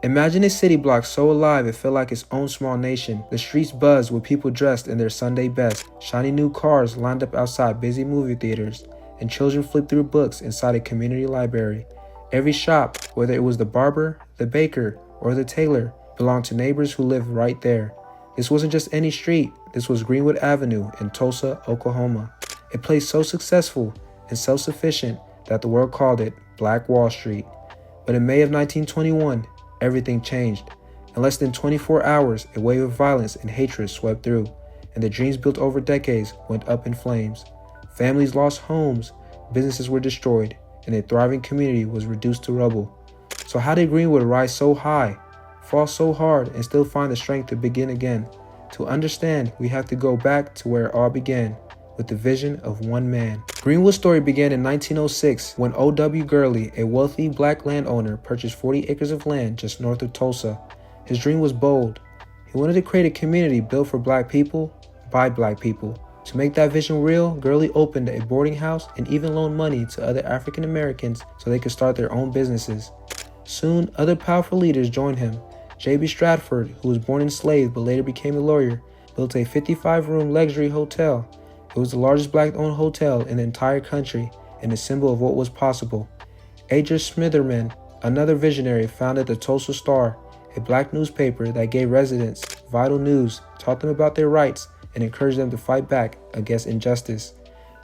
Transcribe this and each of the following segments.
Imagine a city block so alive it felt like its own small nation. The streets buzzed with people dressed in their Sunday best. Shiny new cars lined up outside busy movie theaters, and children flipped through books inside a community library. Every shop, whether it was the barber, the baker, or the tailor, belonged to neighbors who lived right there. This wasn't just any street, this was Greenwood Avenue in Tulsa, Oklahoma. A place so successful and self-sufficient that the world called it Black Wall Street. But in May of 1921, everything changed. In less than 24 hours, a wave of violence and hatred swept through, and the dreams built over decades went up in flames. Families lost homes, businesses were destroyed, and a thriving community was reduced to rubble. So how did Greenwood rise so high, fall so hard, and still find the strength to begin again? To understand, we have to go back to where it all began, with the vision of one man. Greenwood's story began in 1906 when O.W. Gurley, a wealthy black landowner, purchased 40 acres of land just north of Tulsa. His dream was bold. He wanted to create a community built for black people, by black people. To make that vision real, Gurley opened a boarding house and even loaned money to other African Americans so they could start their own businesses. Soon, other powerful leaders joined him. J.B. Stradford, who was born enslaved but later became a lawyer, built a 55-room luxury hotel. It was the largest black-owned hotel in the entire country and a symbol of what was possible. Major Smitherman, another visionary, founded the Tulsa Star, a black newspaper that gave residents vital news, taught them about their rights, and encouraged them to fight back against injustice.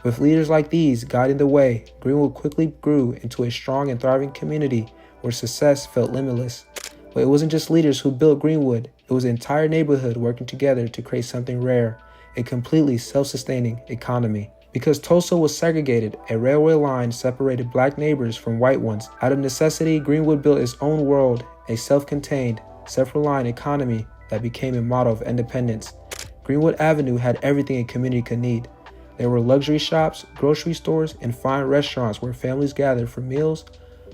With leaders like these guiding the way, Greenwood quickly grew into a strong and thriving community where success felt limitless. But it wasn't just leaders who built Greenwood, it was the entire neighborhood working together to create something rare. A completely self-sustaining economy. Because Tulsa was segregated, a railway line separated black neighbors from white ones. Out of necessity, Greenwood built its own world, a self-contained, self-reliant economy that became a model of independence. Greenwood Avenue had everything a community could need. There were luxury shops, grocery stores, and fine restaurants where families gathered for meals.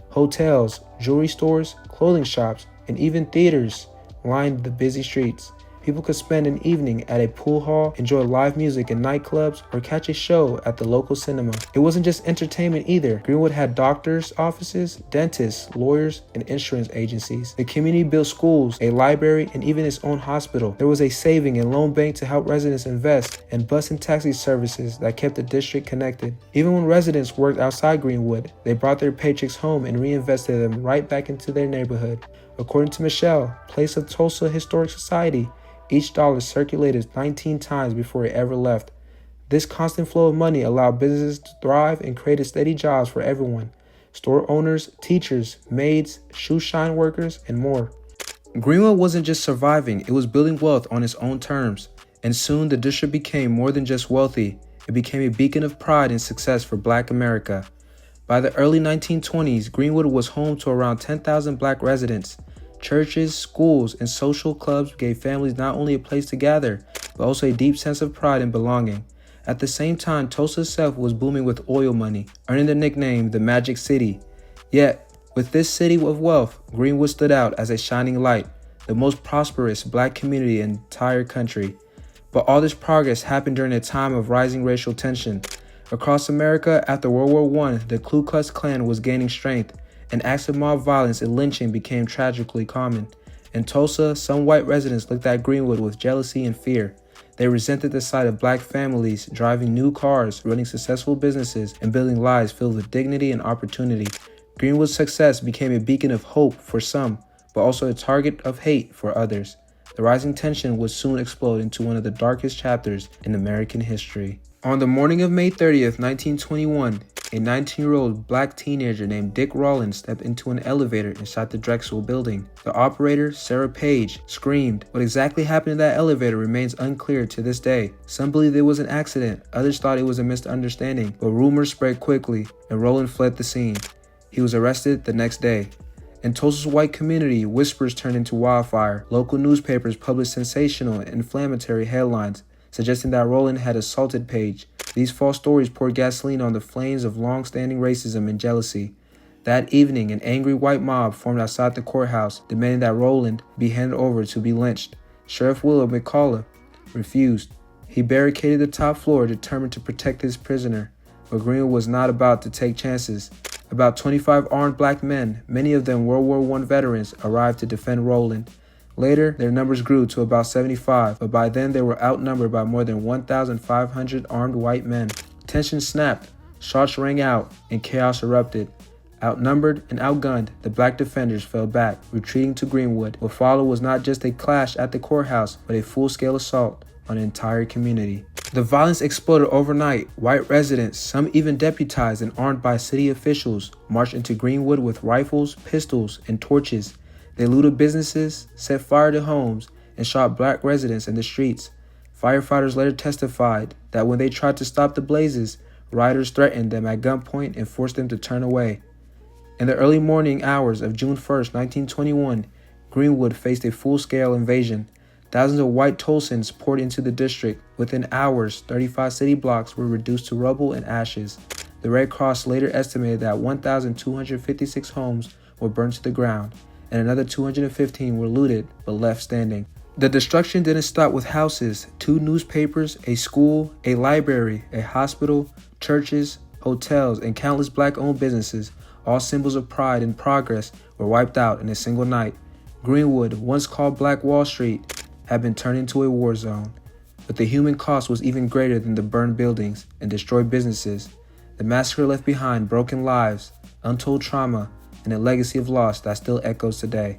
Hotels, jewelry stores, clothing shops, and even theaters lined the busy streets. People could spend an evening at a pool hall, enjoy live music in nightclubs, or catch a show at the local cinema. It wasn't just entertainment either. Greenwood had doctors' offices, dentists, lawyers, and insurance agencies. The community built schools, a library, and even its own hospital. There was a saving and loan bank to help residents invest, and bus and taxi services that kept the district connected. Even when residents worked outside Greenwood, they brought their paychecks home and reinvested them right back into their neighborhood. According to Michelle, Place of Tulsa Historic Society, each dollar circulated 19 times before it ever left. This constant flow of money allowed businesses to thrive and created steady jobs for everyone: store owners, teachers, maids, shoe shine workers, and more. Greenwood wasn't just surviving, it was building wealth on its own terms. And soon the district became more than just wealthy, it became a beacon of pride and success for Black America. By the early 1920s, Greenwood was home to around 10,000 Black residents. Churches, schools, and social clubs gave families not only a place to gather, but also a deep sense of pride and belonging. At the same time, Tulsa itself was booming with oil money, earning the nickname the Magic City. Yet, with this city of wealth, Greenwood stood out as a shining light, the most prosperous Black community in the entire country. But all this progress happened during a time of rising racial tension. Across America, after World War I, the Ku Klux Klan was gaining strength, and acts of mob violence and lynching became tragically common. In Tulsa, some white residents looked at Greenwood with jealousy and fear. They resented the sight of Black families driving new cars, running successful businesses, and building lives filled with dignity and opportunity. Greenwood's success became a beacon of hope for some, but also a target of hate for others. The rising tension would soon explode into one of the darkest chapters in American history. On the morning of May 30th, 1921, a 19-year-old Black teenager named Dick Rawlins stepped into an elevator inside the Drexel building. The operator, Sarah Page, screamed. What exactly happened in that elevator remains unclear to this day. Some believe it was an accident, others thought it was a misunderstanding, but rumors spread quickly, and Rawlins fled the scene. He was arrested the next day. In Tulsa's white community, whispers turned into wildfire. Local newspapers published sensational and inflammatory headlines, suggesting that Rawlins had assaulted Page. These false stories poured gasoline on the flames of long-standing racism and jealousy. That evening, an angry white mob formed outside the courthouse, demanding that Rawlins be handed over to be lynched. Sheriff Willow McCullough refused. He barricaded the top floor, determined to protect his prisoner. But Greenwood was not about to take chances. About 25 armed black men, many of them World War I veterans, arrived to defend Roland. Later, their numbers grew to about 75, but by then they were outnumbered by more than 1,500 armed white men. Tension snapped, shots rang out, and chaos erupted. Outnumbered and outgunned, the black defenders fell back, retreating to Greenwood. What followed was not just a clash at the courthouse, but a full-scale assault on an entire community. The violence exploded overnight. White residents, some even deputized and armed by city officials, marched into Greenwood with rifles, pistols, and torches. They looted businesses, set fire to homes, and shot black residents in the streets. Firefighters later testified that when they tried to stop the blazes, rioters threatened them at gunpoint and forced them to turn away. In the early morning hours of June 1, 1921, Greenwood faced a full-scale invasion. Thousands of white Tulsans poured into the district. Within hours, 35 city blocks were reduced to rubble and ashes. The Red Cross later estimated that 1,256 homes were burned to the ground, and another 215 were looted but left standing. The destruction didn't stop with houses. 2 newspapers, a school, a library, a hospital, churches, hotels, and countless black-owned businesses, all symbols of pride and progress, were wiped out in a single night. Greenwood, once called Black Wall Street, had been turned into a war zone. But the human cost was even greater than the burned buildings and destroyed businesses. The massacre left behind broken lives, untold trauma, and a legacy of loss that still echoes today.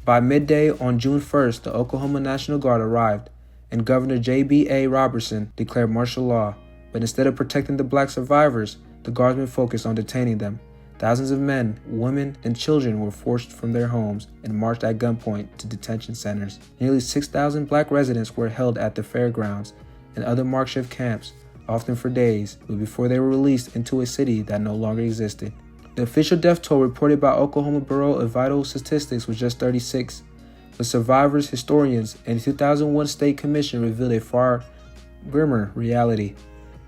By midday on June 1st, the Oklahoma National Guard arrived, and Governor J.B.A. Robertson declared martial law. But instead of protecting the black survivors, the Guardsmen focused on detaining them. Thousands of men, women, and children were forced from their homes and marched at gunpoint to detention centers. Nearly 6,000 black residents were held at the fairgrounds and other makeshift camps, often for days, but before they were released into a city that no longer existed. The official death toll reported by Oklahoma Bureau of Vital Statistics was just 36, but survivors, historians, and the 2001 State Commission revealed a far grimmer reality.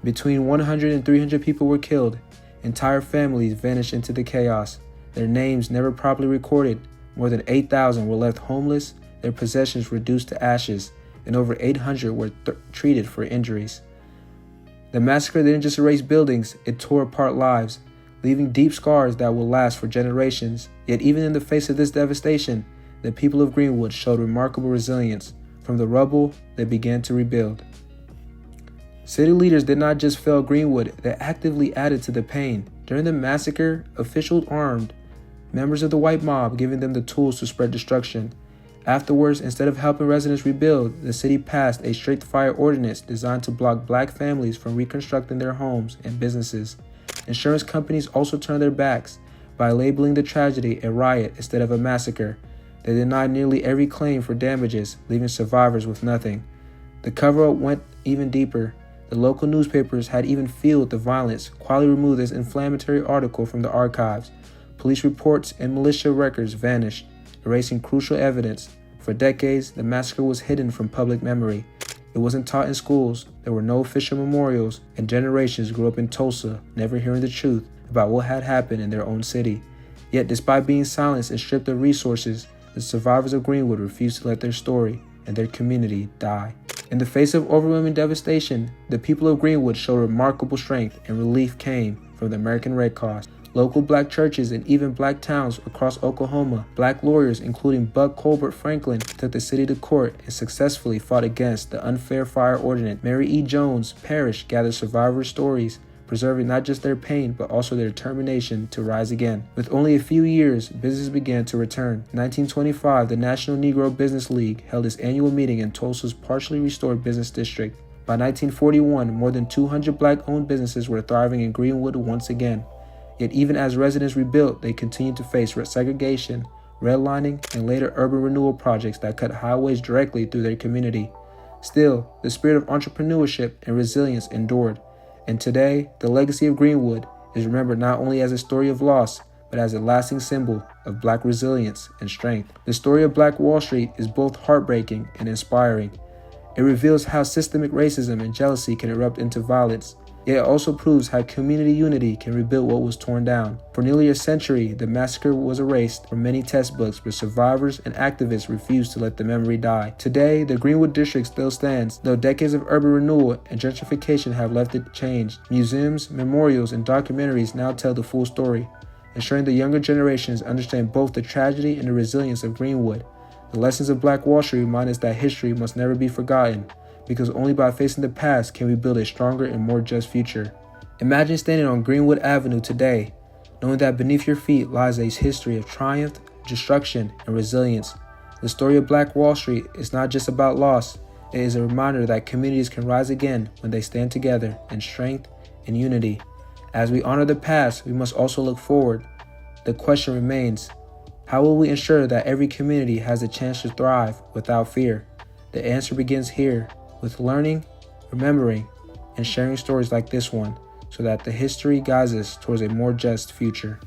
Between 100 and 300 people were killed. Entire families vanished into the chaos, their names never properly recorded. More than 8,000 were left homeless, their possessions reduced to ashes, and over 800 were treated for injuries. The massacre didn't just erase buildings, it tore apart lives, leaving deep scars that will last for generations. Yet even in the face of this devastation, the people of Greenwood showed remarkable resilience. From the rubble, they began to rebuild. City leaders did not just fail Greenwood, they actively added to the pain. During the massacre, officials armed members of the white mob, giving them the tools to spread destruction. Afterwards, instead of helping residents rebuild, the city passed a straight-fire ordinance designed to block black families from reconstructing their homes and businesses. Insurance companies also turned their backs by labeling the tragedy a riot instead of a massacre. They denied nearly every claim for damages, leaving survivors with nothing. The cover-up went even deeper. The local newspapers had even fueled the violence, quietly removed this inflammatory article from the archives. Police reports and militia records vanished, erasing crucial evidence. For decades, the massacre was hidden from public memory. It wasn't taught in schools, there were no official memorials, and generations grew up in Tulsa, never hearing the truth about what had happened in their own city. Yet, despite being silenced and stripped of resources, the survivors of Greenwood refused to let their story and their community die. In the face of overwhelming devastation, the people of Greenwood showed remarkable strength, and relief came from the American Red Cross. Local black churches and even black towns across Oklahoma, black lawyers including Buck Colbert Franklin took the city to court and successfully fought against the unfair fire ordinance. Mary E. Jones Parish gathered survivors' stories, preserving not just their pain but also their determination to rise again. With only a few years, business began to return. In 1925, the National Negro Business League held its annual meeting in Tulsa's partially restored business district. By 1941, more than 200 black-owned businesses were thriving in Greenwood once again. Yet even as residents rebuilt, they continued to face segregation, redlining, and later urban renewal projects that cut highways directly through their community. Still, the spirit of entrepreneurship and resilience endured. And today, the legacy of Greenwood is remembered not only as a story of loss, but as a lasting symbol of black resilience and strength. The story of Black Wall Street is both heartbreaking and inspiring. It reveals how systemic racism and jealousy can erupt into violence, Yet it also proves how community unity can rebuild what was torn down. For nearly a century, the massacre was erased from many textbooks, but survivors and activists refused to let the memory die. Today, the Greenwood district still stands, though decades of urban renewal and gentrification have left it changed. Museums, memorials, and documentaries now tell the full story, ensuring the younger generations understand both the tragedy and the resilience of Greenwood. The lessons of Black Wall Street remind us that history must never be forgotten, because only by facing the past can we build a stronger and more just future. Imagine standing on Greenwood Avenue today, knowing that beneath your feet lies a history of triumph, destruction, and resilience. The story of Black Wall Street is not just about loss, it is a reminder that communities can rise again when they stand together in strength and unity. As we honor the past, we must also look forward. The question remains, how will we ensure that every community has a chance to thrive without fear? The answer begins here, with learning, remembering, and sharing stories like this one, so that the history guides us towards a more just future.